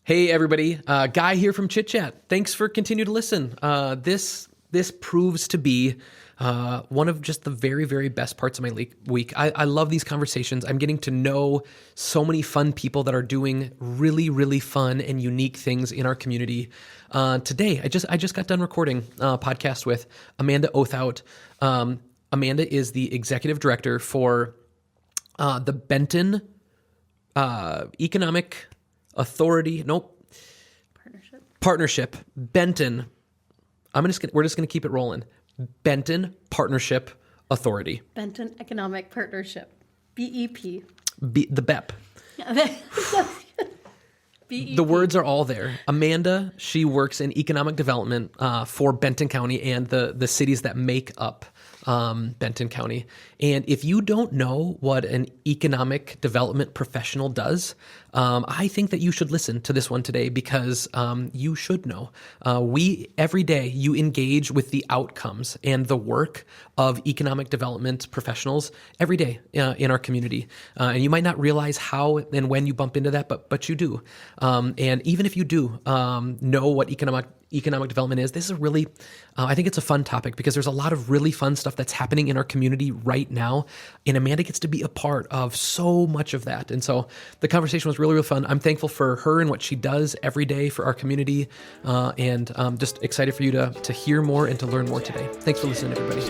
Hey everybody, Guy here from Chit Chat. Thanks for continuing to listen. This proves to be one of just the very, very best parts of my week. I love these conversations. I'm getting to know so many fun people that are doing really, really fun and unique things in our community. Today, I just got done recording a podcast with Amanda Othoudt. Amanda is the executive director for the Benton Economic Partnership. Benton. We're just gonna keep it rolling. Benton Partnership Authority. Benton Economic Partnership. BEP. The BEP. BEP. The words are all there. Amanda, she works in economic development for Benton County and the cities that make up Benton County. And if you don't know what an economic development professional does, I think that you should listen to this one today because you should know. Every day you engage with the outcomes and the work of economic development professionals every day in our community. And you might not realize how and when you bump into that, but you do. And even if you do know what economic development is, this is really, I think it's a fun topic because there's a lot of really fun stuff that's happening in our community right now. And Amanda gets to be a part of so much of that. And so the conversation was really, really fun. I'm thankful for her and what she does every day for our community. And just excited for you to hear more and to learn more today. Thanks for listening, everybody.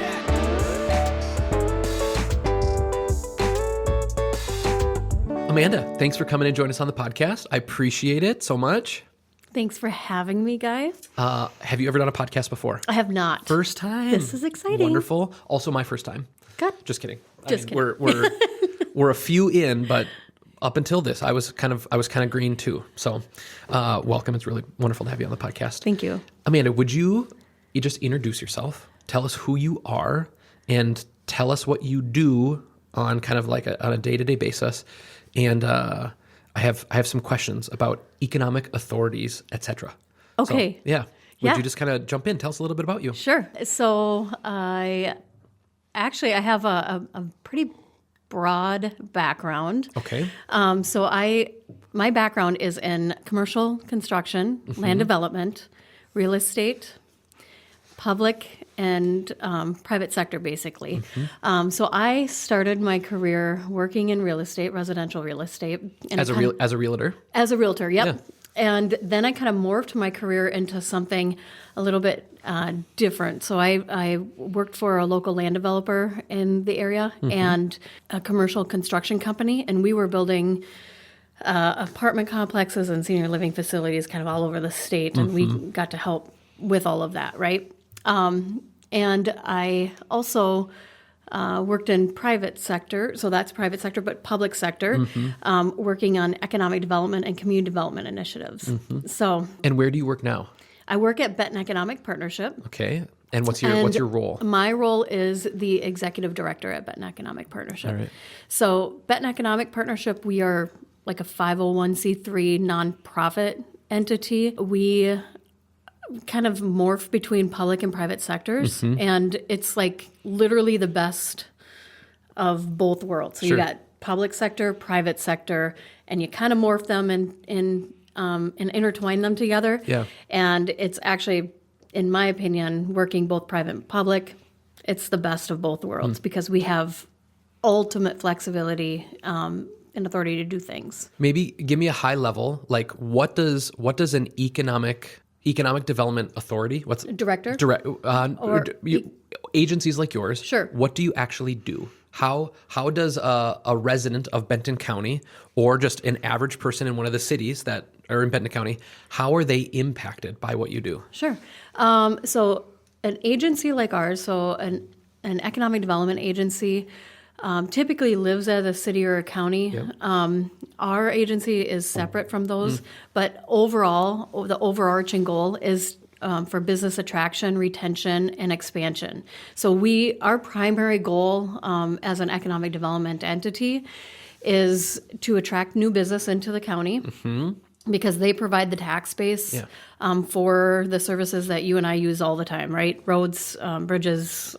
Amanda, thanks for coming and joining us on the podcast. I appreciate it so much. Thanks for having me, Guy. Have you ever done a podcast before? I have not. First time. This is exciting. Wonderful. Also my first time. Good. Just kidding. Just kidding. We're a few in, but up until this, I was kind of green too. So, welcome. It's really wonderful to have you on the podcast. Thank you. Amanda, would you just introduce yourself? Tell us who you are and tell us what you do on kind of like on a day-to-day basis. And I have some questions about economic authorities, etc. Okay. So, yeah. Would you just kind of jump in? Tell us a little bit about you. Sure. So I have a pretty broad background. Okay. My background is in commercial construction, land development, real estate, public and private sector, basically. So I started my career working in real estate, residential real estate. And As a realtor? As a realtor, yep. Yeah. And then I kind of morphed my career into something a little bit different. So I worked for a local land developer in the area and a commercial construction company, and we were building apartment complexes and senior living facilities kind of all over the state, and we got to help with all of that, right? And I also worked in private sector, so that's private sector, but public sector, working on economic development and community development initiatives. So, And where do you work now? I work at Benton Economic Partnership. Okay. And what's your role? My role is the executive director at Benton Economic Partnership. All right. So Benton Economic Partnership, we are like a 501c3 nonprofit entity. We kind of morph between public and private sectors, and it's like literally the best of both worlds. So Sure. you got public sector, private sector, and you kind of morph them and intertwine them together. Yeah. And it's actually, in my opinion, working both private and public, it's the best of both worlds because we have ultimate flexibility and authority to do things. Maybe give me a high level, like what does an economic development authority, what's Director? agencies like yours, Sure. What do you actually do? How does a resident of Benton County or just an average person in one of the cities that are in Benton County, how are they impacted by what you do? Sure. So an agency like ours, so an economic development agency, typically lives at a city or a county. Yep. Our agency is separate from those, but overall, the overarching goal is for business attraction, retention, and expansion. So our primary goal as an economic development entity is to attract new business into the county. Because they provide the tax base for the services that you and I use all the time, right? Roads, bridges,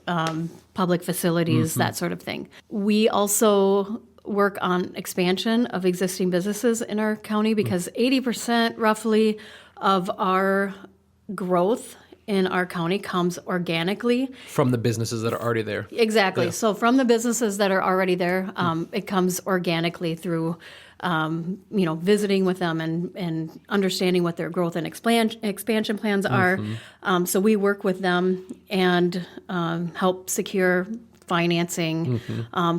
public facilities, that sort of thing. We also work on expansion of existing businesses in our county because 80% roughly of our growth in our county comes organically. From the businesses that are already there. Exactly. So from the businesses that are already there, it comes organically through, visiting with them and understanding what their growth and expansion plans are. So we work with them and help secure financing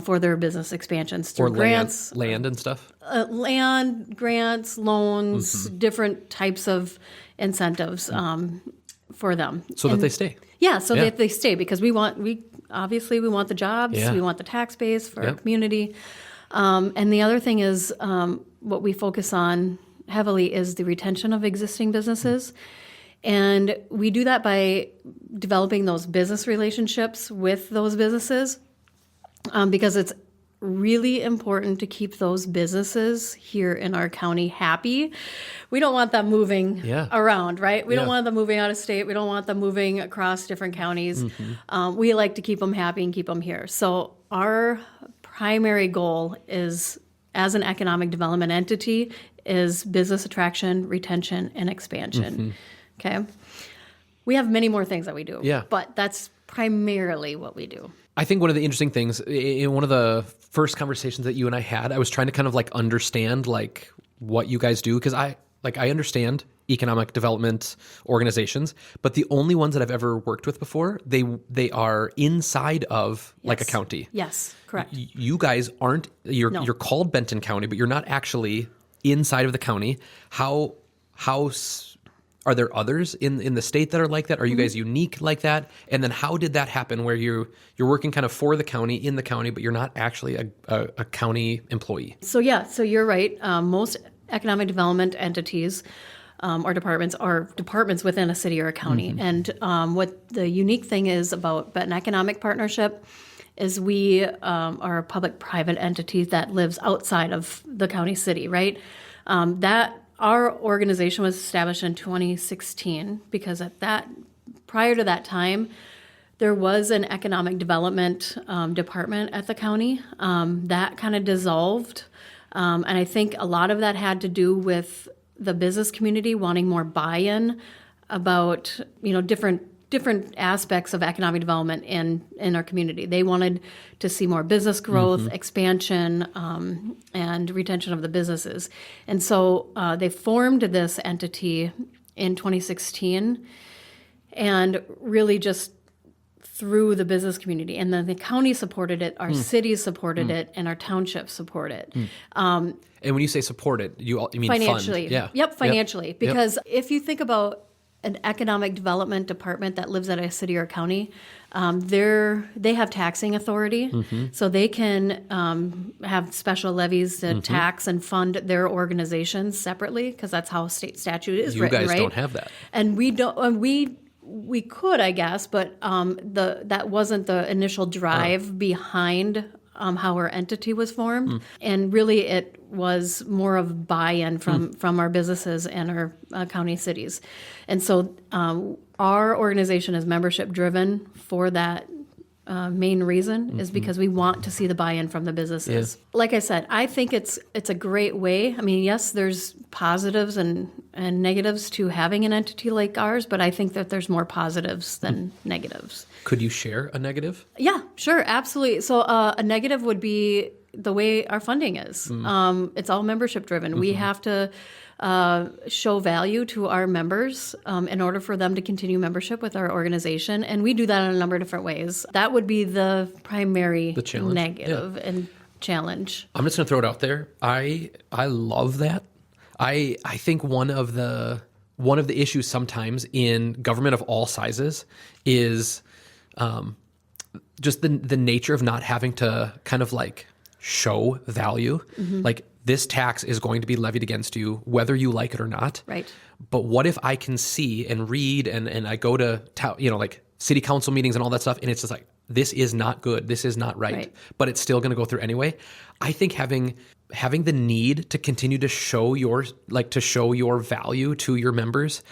for their business expansions through grants. Land and stuff? Land, grants, loans, different types of incentives for them. So that they stay. Yeah, so that they stay because we want the jobs, we want the tax base for our community. And the other thing is what we focus on heavily is the retention of existing businesses. And we do that by developing those business relationships with those businesses because it's really important to keep those businesses here in our county happy. We don't want them moving around, right? We don't want them moving out of state. We don't want them moving across different counties. We like to keep them happy and keep them here. So our primary goal is, as an economic development entity, is business attraction, retention, and expansion. Okay? We have many more things that we do, but that's primarily what we do. I think one of the interesting things in one of the first conversations that you and I had, I was trying to kind of like understand like what you guys do because I understand economic development organizations, but the only ones that I've ever worked with before, they are inside of like a county. Yes, correct. You guys aren't. You're called Benton County, but you're not actually inside of the county. How are there others in the state that are like that? Are you guys unique like that? And then how did that happen where you're working kind of for the county, in the county, but you're not actually a county employee? So you're right. Most economic development entities or departments are departments within a city or a county. And what the unique thing is about Benton Economic Partnership is we are a public-private entity that lives outside of the county city, right? Our organization was established in 2016 because prior to that time, there was an economic development department at the county that kind of dissolved. And I think a lot of that had to do with the business community wanting more buy-in about, different aspects of economic development in our community. They wanted to see more business growth, expansion, and retention of the businesses. And so they formed this entity in 2016 and really just through the business community. And then the county supported it, our cities supported it, and our townships support it. And when you say support it, you mean financially. Fund? Yep, financially. Because if you think about an economic development department that lives at a city or county, they have taxing authority, so they can have special levies to tax and fund their organizations separately because that's how state statute is written. You guys right? don't have that, and we don't. And we could, I guess, but that wasn't the initial drive behind how our entity was formed, and really it was more of buy-in from our businesses and our county cities. And so our organization is membership driven for that main reason is because we want to see the buy-in from the businesses. Like I said, I think it's a great way. I mean, yes, there's positives and negatives to having an entity like ours, but I think that there's more positives than negatives. Could you share a negative? Yeah, sure, absolutely. So a negative would be the way our funding is. It's all membership driven. We have to show value to our members in order for them to continue membership with our organization. And we do that in a number of different ways. That would be the primary negative and challenge. I'm just going to throw it out there. I love that. I think one of the issues sometimes in government of all sizes is just the nature of not having to kind of like show value. Like, this tax is going to be levied against you, whether you like it or not. Right. But what if I can see and read and I go to like city council meetings and all that stuff, and it's just like, this is not good, this is not right. But it's still going to go through anyway. I think having the need to continue to show your value to your members,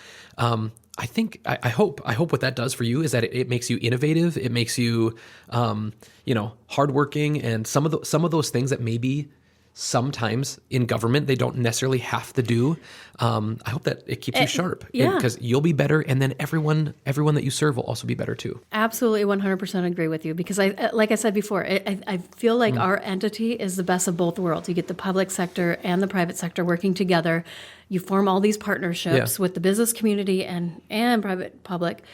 I hope what that does for you is that it makes you innovative. It makes you, hardworking, and some of those things that maybe sometimes in government they don't necessarily have to do. I hope that it keeps you sharp, because you'll be better, and then everyone that you serve will also be better too. Absolutely, 100% agree with you, because like I said before, I feel like our entity is the best of both worlds. You get the public sector and the private sector working together. You form all these partnerships with the business community and private public,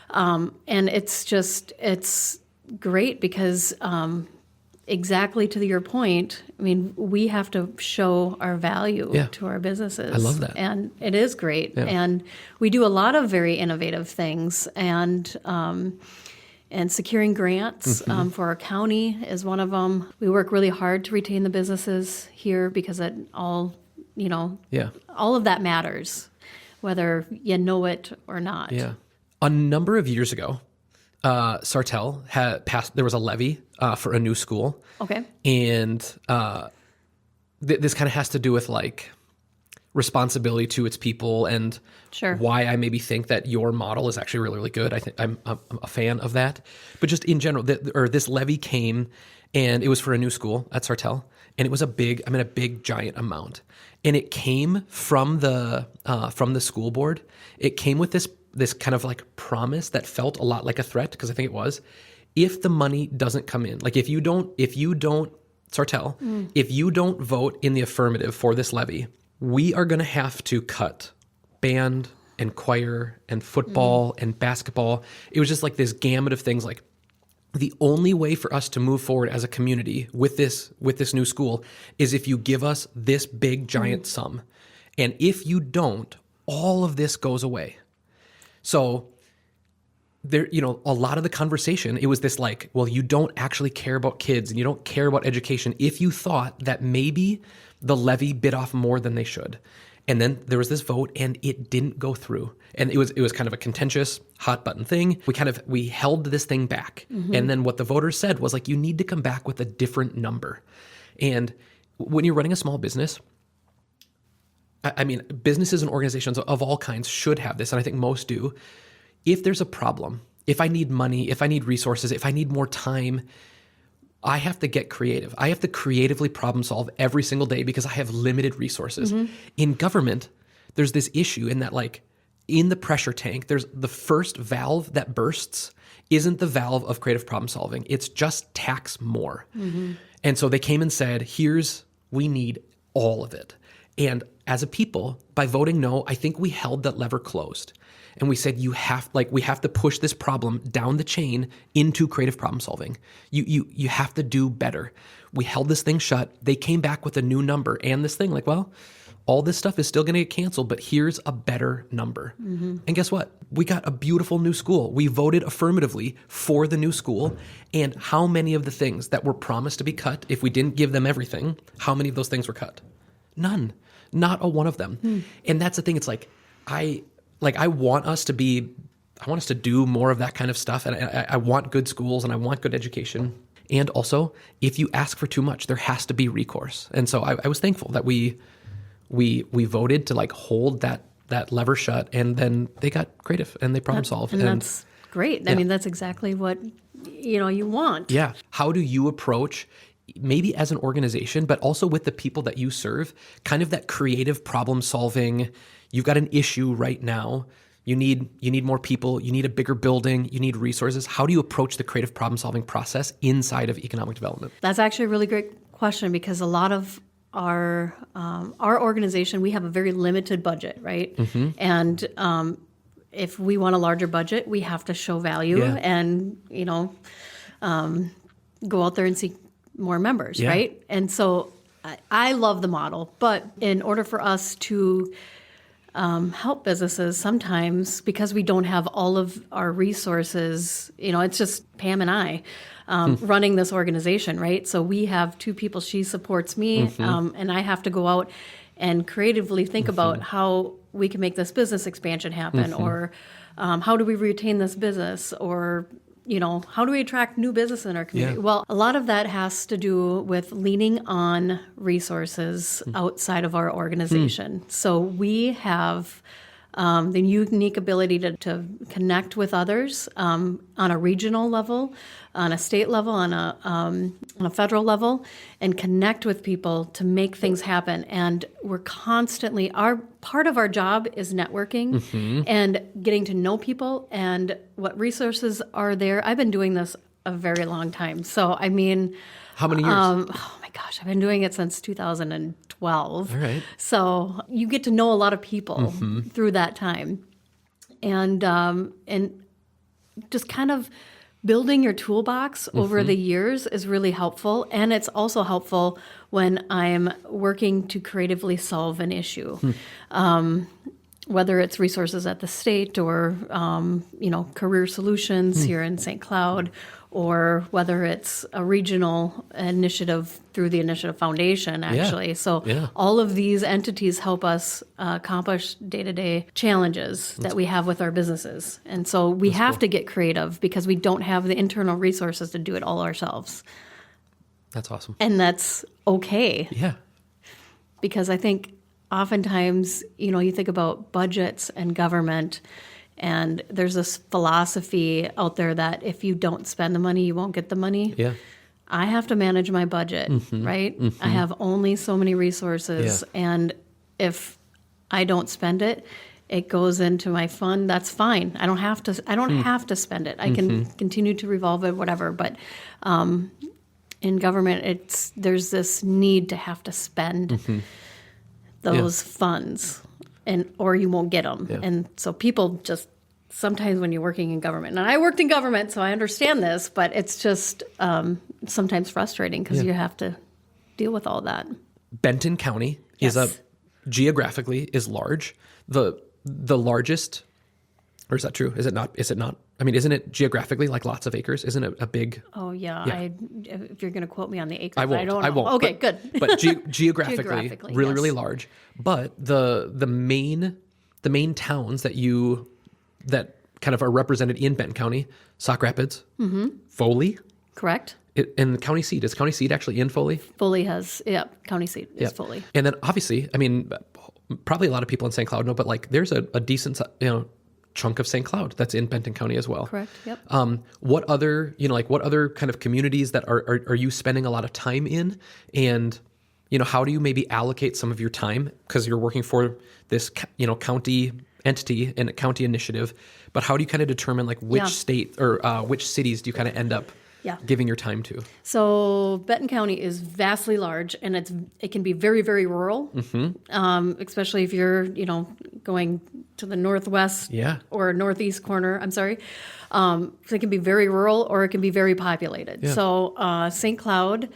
and it's great because. Exactly to your point, I mean, we have to show our value to our businesses. I love that. And it is great. Yeah. And we do a lot of very innovative things. And securing grants for our county is one of them. We work really hard to retain the businesses here because all of that matters, whether you know it or not. Yeah. A number of years ago, Sartell had passed, there was a levy for a new school. Okay. And this kind of has to do with like responsibility to its people and why I maybe think that your model is actually really, really good. I think I'm a fan of that. But just in general, this levy came, and it was for a new school at Sartell, and it was a big giant amount. And it came from the school board. It came with this kind of like promise that felt a lot like a threat, because I think it was, if the money doesn't come in, like if you don't Sartell, if you don't vote in the affirmative for this levy, we are going to have to cut band and choir and football and basketball. It was just like this gamut of things. Like, the only way for us to move forward as a community with this new school is if you give us this big giant sum. And if you don't, all of this goes away. So there, a lot of the conversation, it was this like, well, you don't actually care about kids and you don't care about education if you thought that maybe the levy bit off more than they should. And then there was this vote, and it didn't go through. And it was kind of a contentious, hot button thing. We held this thing back. And then what the voters said was like, you need to come back with a different number. And when you're running a small business, I mean, businesses and organizations of all kinds should have this, and I think most do. If there's a problem, if I need money, if I need resources, if I need more time, I have to get creative. I have to creatively problem solve every single day because I have limited resources. In government, there's this issue in that, like, in the pressure tank, there's the first valve that bursts isn't the valve of creative problem solving. It's just tax more. And so they came and said, we need all of it. And as a people, by voting no, I think we held that lever closed. And we said, we have to push this problem down the chain into creative problem solving. You have to do better. We held this thing shut. They came back with a new number and this thing like, well, all this stuff is still going to get canceled, but here's a better number. And guess what? We got a beautiful new school. We voted affirmatively for the new school. And how many of the things that were promised to be cut, if we didn't give them everything, how many of those things were cut? None. Not a one of them. And that's the thing. It's like, I want us to do more of that kind of stuff. And I want good schools and I want good education. And also, if you ask for too much, there has to be recourse. And so I was thankful that we voted to like hold that lever shut, and then they got creative and they problem solved. And that's great. Yeah. I mean, that's exactly what, you want. Yeah. How do you approach, maybe as an organization, but also with the people that you serve, kind of that creative problem solving? You've got an issue right now. You need more people. You need a bigger building. You need resources. How do you approach the creative problem solving process inside of economic development? That's actually a really great question, because a lot of our organization, we have a very limited budget, right? And if we want a larger budget, we have to show value and go out there and seek more members, right? And so I love the model, but in order for us to help businesses, sometimes because we don't have all of our resources, it's just Pam and I running this organization, right? So we have two people. She supports me, and I have to go out and creatively think about how we can make this business expansion happen, or how do we retain this business, or how do we attract new business in our community? Yeah. Well, a lot of that has to do with leaning on resources outside of our organization. So we have the unique ability to connect with others on a regional level, on a state level, on a federal level, and connect with people to make things happen. And we're constantly, part of our job is networking and getting to know people and what resources are there. I've been doing this a very long time. So, I mean, How many years? Oh my gosh, I've been doing it since 2012. All right. So you get to know a lot of people through that time, and just kind of building your toolbox over the years is really helpful. And it's also helpful when I'm working to creatively solve an issue. Whether it's resources at the state or, career solutions here in St. Cloud, or whether it's a regional initiative through the Initiative Foundation, actually. So all of these entities help us accomplish day-to-day challenges that we have with our businesses. And so we have to get creative because we don't have the internal resources to do it all ourselves. That's awesome. And that's okay. Yeah. Because I think oftentimes, you think about budgets and government, and there's this philosophy out there that if you don't spend the money, you won't get the money. Yeah. I have to manage my budget, right? I have only so many resources, and if I don't spend it, it goes into my fund. That's fine. I don't have to. I don't have to spend it. I can continue to revolve it, whatever. But in government, there's this need to have to spend those funds, or you won't get them. Yeah. And so people just, sometimes when you're working in government, and I worked in government, so I understand this, but it's just sometimes frustrating because you have to deal with all that. Benton County geographically is large. The largest, or is that true? Is it not? I mean, isn't it geographically like lots of acres? Isn't it a big? Oh yeah. If you're going to quote me on the acres, I won't. I won't. Okay, good. But geographically, really large. But the main towns that kind of are represented in Benton County: Sauk Rapids, Foley. Correct. And the county seat, is county seat actually in Foley? Foley has, county seat is Foley. And then obviously, I mean, probably a lot of people in St. Cloud know, but like there's a decent chunk of St. Cloud that's in Benton County as well. Correct. Yep. What other kind of communities that are you spending a lot of time in? And, how do you maybe allocate some of your time? Because you're working for this, county entity and a county initiative, but how do you kind of determine like which state or which cities do you kind of end up giving your time to? So Benton County is vastly large, and it can be very, very rural, especially if you're, going to the northwest or northeast corner. I'm sorry. So it can be very rural, or it can be very populated. Yeah. So St. Cloud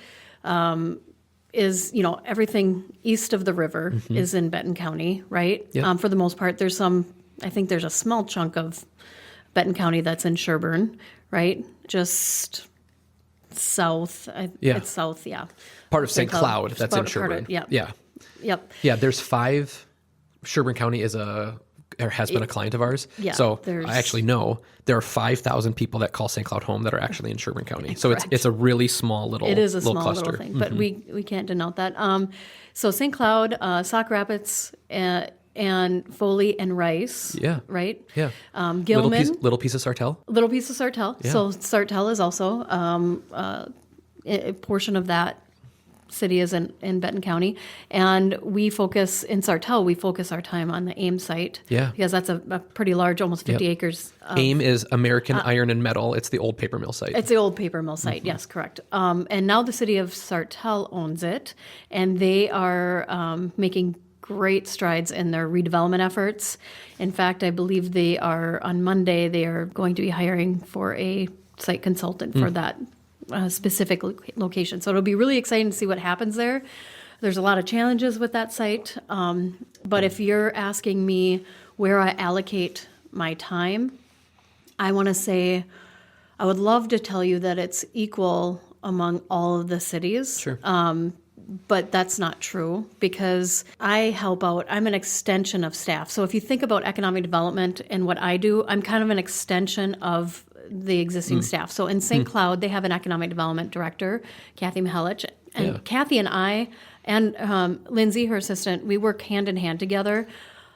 is, everything east of the river is in Benton County, right? Yeah. For the most part, I think there's a small chunk of Benton County that's in Sherburne, right? Just south. It's south, Part of St. Cloud that's in Sherburne. Yep. Yeah, there's 5. Sherburne County has been a client of ours. Yeah, so I actually know there are 5,000 people that call St. Cloud home that are actually in Sherburne County. So it's a really small little cluster. It is a small little thing, but we can't denote that. So St. Cloud, Sauk Rapids, and Foley and Rice. Yeah. Right? Yeah. Gilman. Little piece of Sartell. Little piece of Sartell. Yeah. So Sartell is also a portion of that city is in Benton County. And we focus our time on the AIM site. Yeah. Because that's a pretty large, almost 50 acres. AIM is American Iron and Metal. It's the old paper mill site. It's the old paper mill site. Yes, correct. And now the city of Sartell owns it. And they are making great strides in their redevelopment efforts. In fact, I believe on Monday, they are going to be hiring for a site consultant for that specific location. So it'll be really exciting to see what happens there. There's a lot of challenges with that site. But if you're asking me where I allocate my time, I want to say I would love to tell you that it's equal among all of the cities. Sure. But that's not true because I help out. I'm an extension of staff. So if you think about economic development and what I do, I'm kind of an extension of the existing staff. So in St. Cloud, they have an economic development director, Kathy Mihelich. And Kathy and I, and Lindsay, her assistant, we work hand in hand together.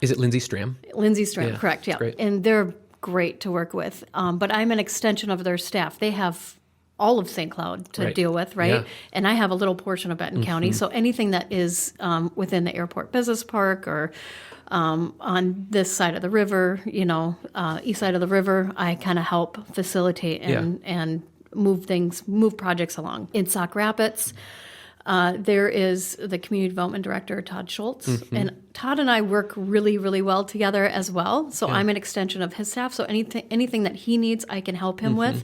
Is it Lindsay Stram? Lindsay Stram, Yeah, correct, yeah. great. And they're great to work with. But I'm an extension of their staff. They have all of St. Cloud to Right. deal with, right? Yeah. And I have a little portion of Benton County. So anything that is within the airport business park or on this side of the river, east side of the river, I kind of help facilitate and move projects along. In Sauk Rapids, there is the community development director, Todd Schultz, and Todd and I work really, really well together as well. So I'm an extension of his staff. So anything that he needs, I can help him with.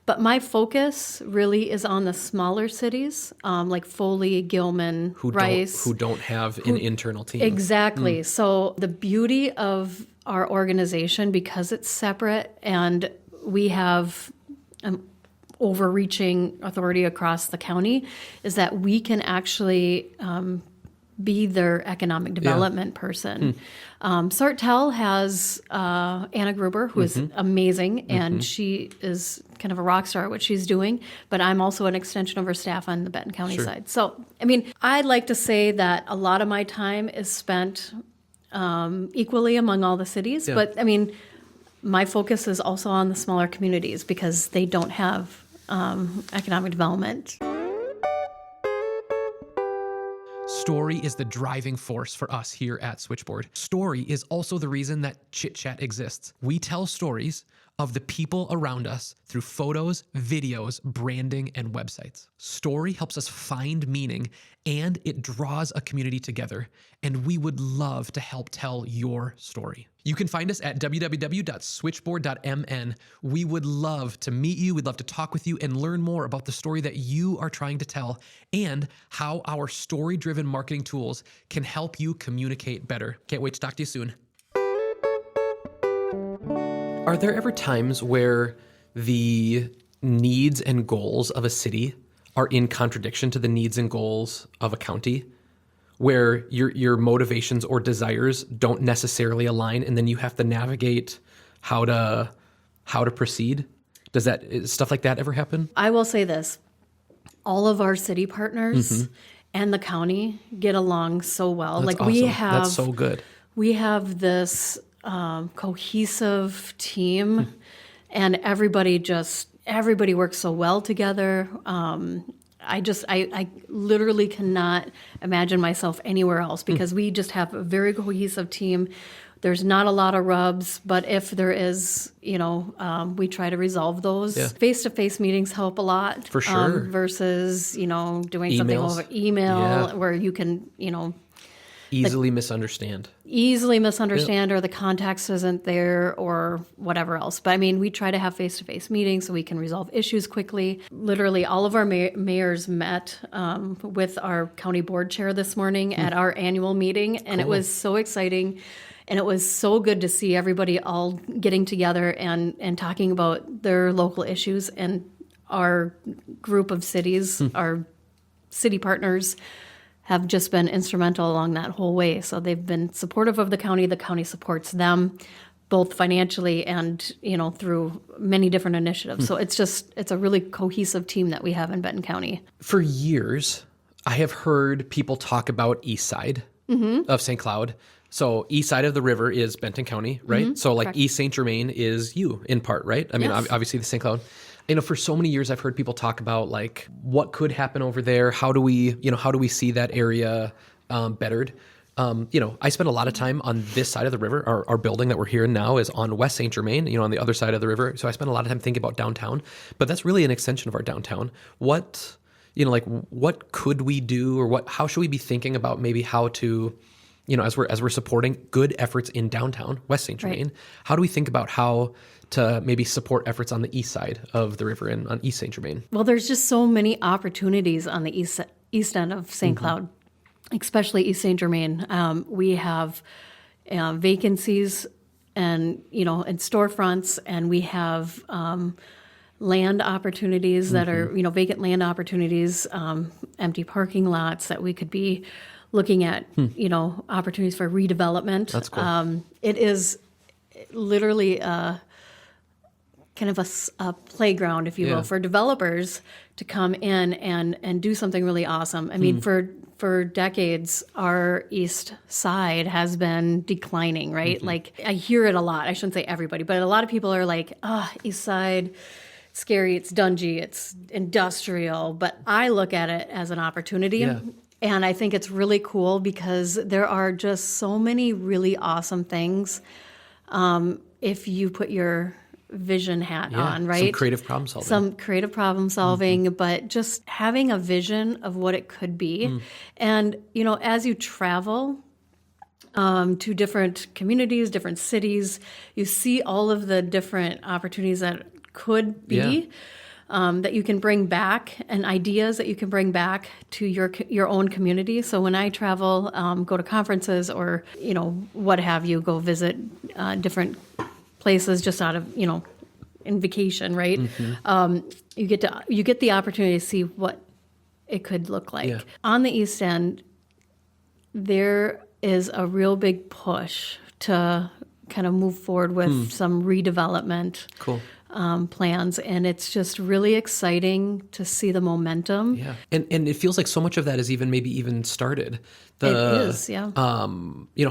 But my focus really is on the smaller cities, like Foley, Gilman, Rice. Who don't have an internal team. Exactly. So the beauty of our organization, because it's separate and we have overreaching authority across the county, is that we can actually be their economic development person. Sartell has Anna Gruber, who is amazing, and she is kind of a rock star at what she's doing, but I'm also an extension of her staff on the Benton County side. So, I'd like to say that a lot of my time is spent equally among all the cities, but my focus is also on the smaller communities because they don't have economic development. Story is the driving force for us here at Switchboard. Story is also the reason that Chit Chat exists. We tell stories of the people around us through photos, videos, branding, and websites. Story helps us find meaning and it draws a community together. And we would love to help tell your story. You can find us at www.switchboard.mn. We would love to meet you. We'd love to talk with you and learn more about the story that you are trying to tell and how our story-driven marketing tools can help you communicate better. Can't wait to talk to you soon. Are there ever times where the needs and goals of a city are in contradiction to the needs and goals of a county, where your motivations or desires don't necessarily align, and then you have to navigate how to proceed? Does stuff like that ever happen? I will say this. All of our city partners and the county get along so well. That's we awesome. have That's so good. We have this cohesive team, and everybody works so well together. I literally cannot imagine myself anywhere else because we just have a very cohesive team. There's not a lot of rubs, but if there is, we try to resolve those. Yeah. Face-to-face meetings help a lot. For sure. Versus, doing Emails. something over email where you can, Easily misunderstand. Or the context isn't there or whatever else. But we try to have face-to-face meetings so we can resolve issues quickly. Literally, all of our mayors met with our county board chair this morning at our annual meeting, and It was so exciting. And it was so good to see everybody all getting together and talking about their local issues. And our group of cities, our city partners, have just been instrumental along that whole way. So they've been supportive of the county supports them, both financially and, through many different initiatives. So it's a really cohesive team that we have in Benton County. For years, I have heard people talk about east side of St. Cloud. So east side of the river is Benton County, right? So like correct. East St. Germain is you in part, right? Yes. Obviously the St. Cloud. For so many years, I've heard people talk about like what could happen over there. How do we see that area bettered? I spend a lot of time on this side of the river. Our building that we're here in now is on West St. Germain, on the other side of the river. So I spend a lot of time thinking about downtown, but that's really an extension of our downtown. What could we do, or how should we be thinking about maybe how to, as we're supporting good efforts in downtown West St. Germain, right. How do we think about how to maybe support efforts on the east side of the river and on East St. Germain? Well, there's just so many opportunities on the east end of St. Cloud, especially East St. Germain. We have vacancies and in storefronts, and we have land opportunities that are vacant land opportunities, empty parking lots that we could be looking at, opportunities for redevelopment. That's cool. It is literally kind of a playground, if you will, for developers to come in and do something really awesome. I mean, for decades, our east side has been declining, right? Like, I hear it a lot. I shouldn't say everybody, but a lot of people are like, east side, scary, it's dungy, it's industrial. But I look at it as an opportunity. Yeah. And I think it's really cool because there are just so many really awesome things if you put your vision hat on, right? Some creative problem solving. Some creative problem solving, but just having a vision of what it could be. And, as you travel to different communities, different cities, you see all of the different opportunities that could be. That you can bring back, and ideas that you can bring back to your own community. So when I travel, go to conferences or what have you, go visit different places just out of in vacation, right? You get the opportunity to see what it could look like. On the East End, there is a real big push to kind of move forward with some redevelopment. Cool. Plans, and it's just really exciting to see the momentum. Yeah, and it feels like so much of that is even started. It is,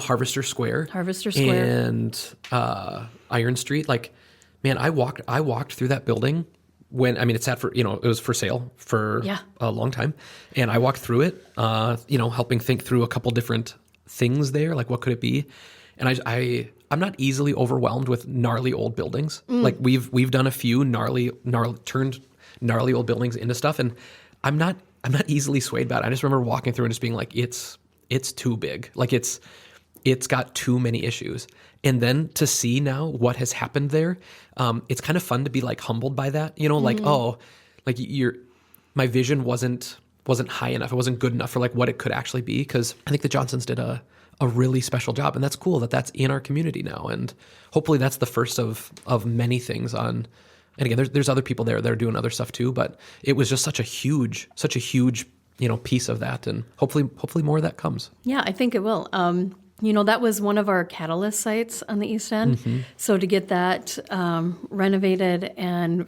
Harvester Square, and Iron Street. Like, man, I walked through that building when it sat for it was for sale for a long time, and I walked through it, helping think through a couple different things there, like what could it be, and I'm not easily overwhelmed with gnarly old buildings. Like we've done a few turned gnarly old buildings into stuff, and I'm not easily swayed by it. I just remember walking through and just being like, it's too big. Like it's got too many issues. And then to see now what has happened there, it's kind of fun to be like humbled by that. My vision wasn't high enough. It wasn't good enough for like what it could actually be. Because I think the Johnsons did a really special job, and that's cool that that's in our community now, and hopefully that's the first of many things on. And again, there's other people there that are doing other stuff too, but it was just such a huge piece of that, and hopefully more of that comes. Yeah, I think it will. That was one of our catalyst sites on the East End. So to get that renovated and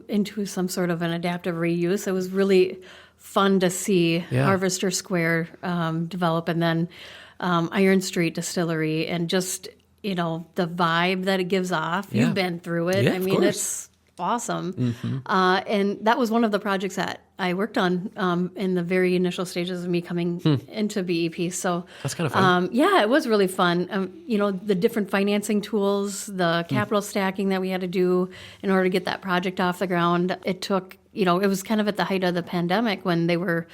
into some sort of an adaptive reuse, it was really fun to see Harvester Square develop, and then Iron Street Distillery, and just the vibe that it gives off. You've been through it. I mean, it's awesome. And that was one of the projects that I worked on in the very initial stages of me coming into BEP. So that's kind of fun. It was really fun. The different financing tools, the capital stacking that we had to do in order to get that project off the ground. It took, it was kind of at the height of the pandemic when they were,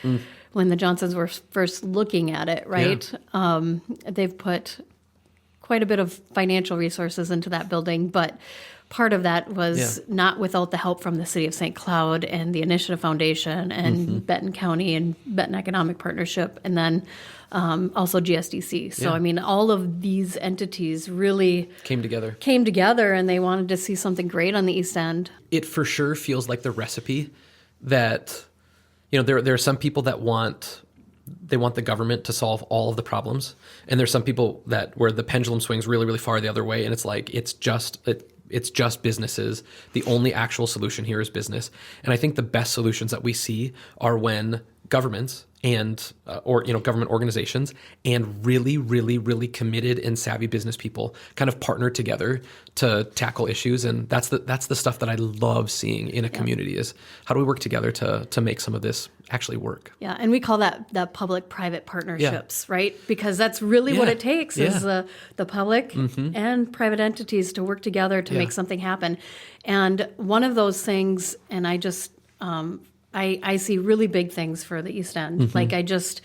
when the Johnsons were first looking at it, right? Yeah. They've put quite a bit of financial resources into that building, but part of that was not without the help from the City of St. Cloud and the Initiative Foundation and Benton County and Benton Economic Partnership, and then also GSDC. So, all of these entities really came together, and they wanted to see something great on the East End. It for sure feels like the recipe that, there are some people that want the government to solve all of the problems, and there's some people where the pendulum swings really, really far the other way, and it's like it's just businesses. The only actual solution here is business. And I think the best solutions that we see are when governments and government organizations and really, really, really committed and savvy business people kind of partner together to tackle issues. And that's the stuff that I love seeing in a community is how do we work together to make some of this actually work? Yeah, and we call that public-private partnerships, right? Because that's really what it takes is the public and private entities to work together to make something happen. And one of those things, and I just I see really big things for the East End. Like I just,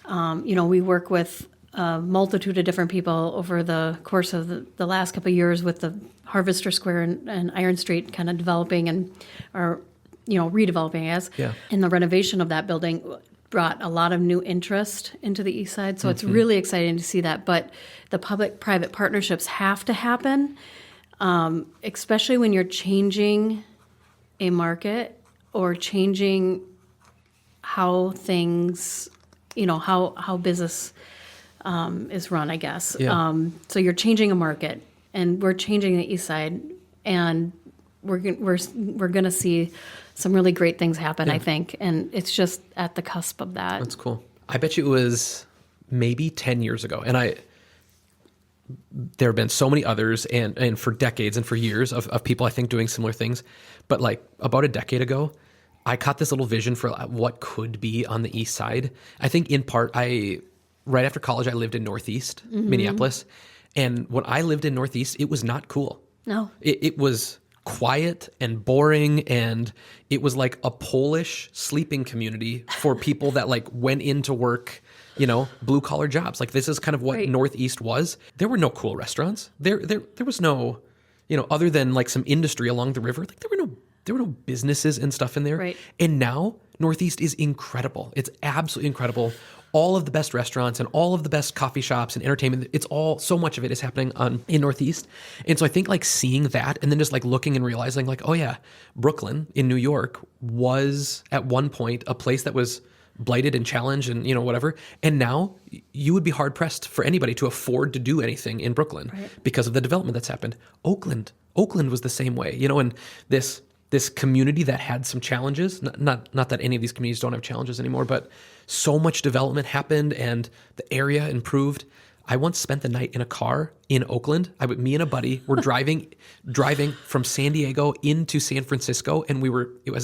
we work with a multitude of different people over the course of the last couple of years with the Harvester Square and Iron Street kind of developing redeveloping, I guess. Yeah. And the renovation of that building brought a lot of new interest into the East Side. So it's really exciting to see that. But the public-private partnerships have to happen, especially when you're changing a market or changing how things, how business is run, I guess. Yeah. So you're changing a market, and we're changing the East Side, and we're going to see some really great things happen, I think. And it's just at the cusp of that. That's cool. I bet you it was maybe 10 years ago. And there have been so many others and for decades and for years of people, I think, doing similar things. But like about a decade ago, I caught this little vision for what could be on the east side. I think in part, right after college, I lived in Northeast Minneapolis. And when I lived in Northeast, it was not cool. No. It was quiet and boring, and it was like a Polish sleeping community for people that like went into work, blue collar jobs. Like this is kind of what Northeast was. There were no cool restaurants. There was no, other than like some industry along the river. Like there were no businesses and stuff in there. Right. And now Northeast is incredible. It's absolutely incredible. All of the best restaurants and all of the best coffee shops and entertainment, so much of it is happening in Northeast. And so I think like seeing that and then just like looking and realizing like, oh yeah, Brooklyn in New York was at one point a place that was blighted and challenged and, whatever. And now you would be hard pressed for anybody to afford to do anything in Brooklyn because of the development that's happened. Oakland was the same way, and this community that had some challenges, not that any of these communities don't have challenges anymore, but so much development happened and the area improved. I once spent the night in a car in Oakland. Me and a buddy were driving from San Diego into San Francisco, and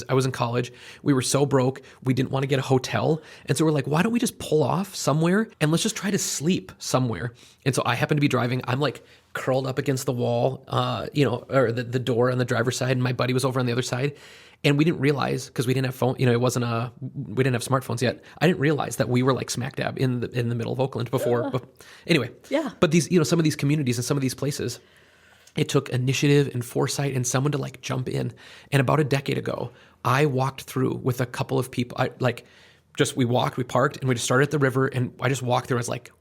I was in college. We were so broke, we didn't want to get a hotel, and so we're like, why don't we just pull off somewhere and let's just try to sleep somewhere? And so I happened to be driving. I'm like curled up against the wall, or the door on the driver's side, and my buddy was over on the other side. And we didn't realize, because we didn't have we didn't have smartphones yet. I didn't realize that we were like smack dab in the middle of Oakland before. But anyway, But these, some of these communities and some of these places, it took initiative and foresight and someone to like jump in. And about a decade ago, I walked through with a couple of people. We parked, and we just started at the river, and I just walked through. I was like,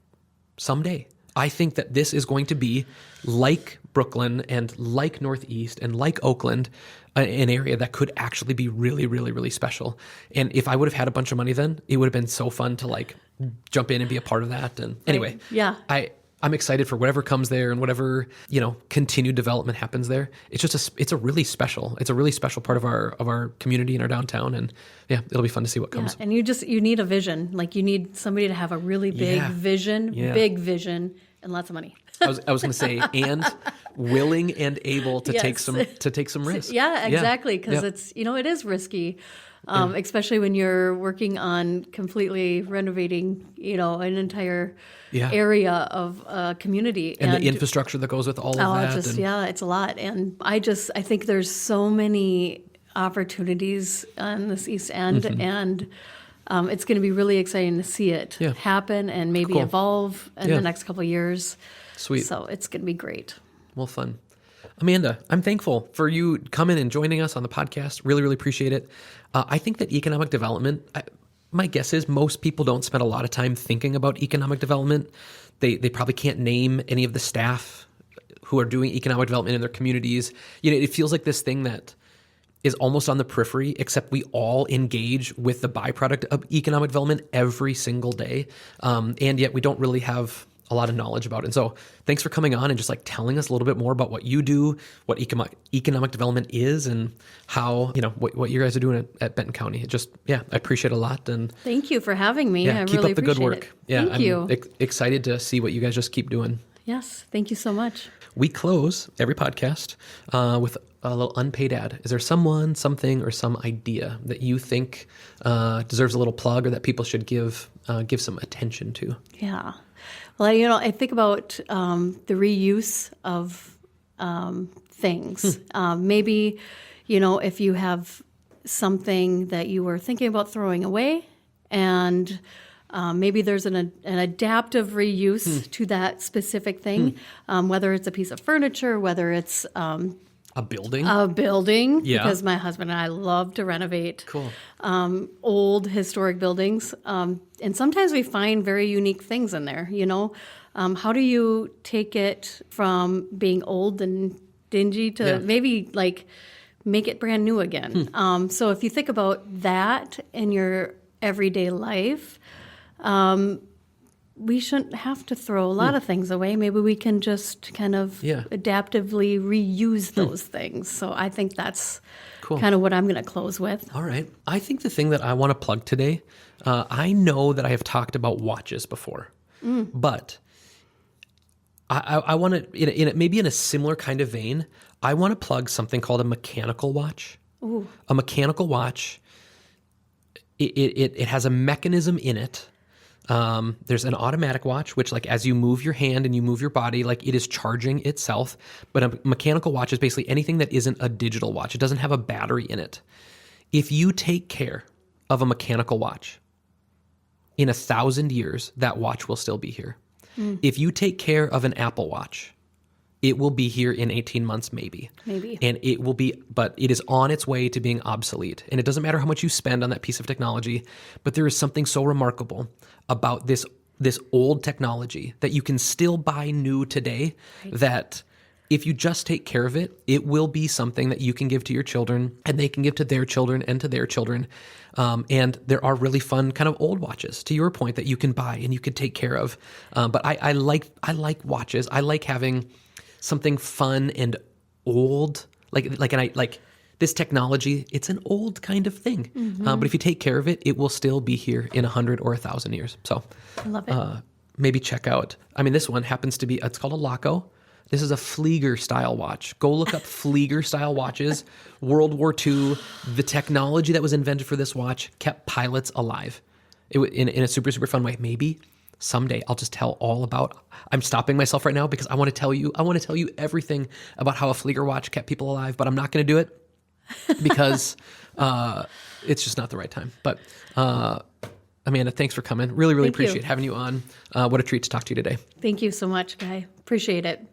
someday, I think that this is going to be like Brooklyn and like Northeast and like Oakland, an area that could actually be really, really, really special. And if I would have had a bunch of money then, it would have been so fun to like jump in and be a part of that. And anyway, I'm excited for whatever comes there and whatever, continued development happens there. It's a really special part of our community and our downtown. And yeah, it'll be fun to see what comes. Yeah, and you need a vision. Like you need somebody to have a really big vision, and lots of money. I was going to say, and willing and able to take some risks. Yeah, exactly. Because it's, it is risky, especially when you're working on completely renovating, an entire area of a community. And the infrastructure that goes with all of that. It's a lot. And I think there's so many opportunities on this East End, and it's going to be really exciting to see it happen and maybe evolve in the next couple of years. Sweet. So it's going to be great. Well, fun. Amanda, I'm thankful for you coming and joining us on the podcast. Really, really appreciate it. I think that economic development, my guess is most people don't spend a lot of time thinking about economic development. They probably can't name any of the staff who are doing economic development in their communities. It feels like this thing that is almost on the periphery, except we all engage with the byproduct of economic development every single day. And yet we don't really have a lot of knowledge about it. And so thanks for coming on and just like telling us a little bit more about what you do, what economic development is, and how, what you guys are doing at Benton County. I appreciate it a lot. And thank you for having me. I keep really up the good work. It. Yeah, Thank you. Excited to see what you guys just keep doing. Yes. Thank you so much. We close every podcast with a little unpaid ad. Is there someone, something, or some idea that you think deserves a little plug or that people should give some attention to? Yeah. Well, I think about the reuse of things. Maybe, if you have something that you were thinking about throwing away, and maybe there's an adaptive reuse to that specific thing, whether it's a piece of furniture, whether it's a building. Because my husband and I love to renovate old historic buildings. And sometimes we find very unique things in there, How do you take it from being old and dingy to maybe like make it brand new again? So if you think about that in your everyday life, we shouldn't have to throw a lot of things away. Maybe we can just kind of adaptively reuse those things. So I think that's kind of what I'm going to close with. All right. I think the thing that I want to plug today, I know that I have talked about watches before, but I want to, maybe in a similar kind of vein, I want to plug something called a mechanical watch. Ooh. A mechanical watch, it has a mechanism in it. There's an automatic watch, which like as you move your hand and you move your body, like it is charging itself. But a mechanical watch is basically anything that isn't a digital watch. It doesn't have a battery in it. If you take care of a mechanical watch, in 1,000 years, that watch will still be here. If you take care of an Apple Watch, it will be here in 18 months, maybe. And it will be, but it is on its way to being obsolete. And it doesn't matter how much you spend on that piece of technology, but there is something so remarkable about this old technology that you can still buy new today, that if you just take care of it, it will be something that you can give to your children, and they can give to their children and to their children. And there are really fun kind of old watches, to your point, that you can buy and you can take care of. But I like watches. I like having something fun and old, like this technology. It's an old kind of thing, but if you take care of it, it will still be here in 100 or 1,000 years. So I love it. Maybe check out. I mean, this one happens to be. It's called a Laco. This is a Flieger style watch. Go look up Flieger style watches. World War II. The technology that was invented for this watch kept pilots alive. In a super fun way. Maybe someday I'll just tell all about. I'm stopping myself right now because I want to tell you everything about how a Flieger watch kept people alive, but I'm not going to do it because it's just not the right time. But Amanda, thanks for coming. Really Thank appreciate you. having you on. What a treat to talk to you today. Thank you so much, Guy. Appreciate it.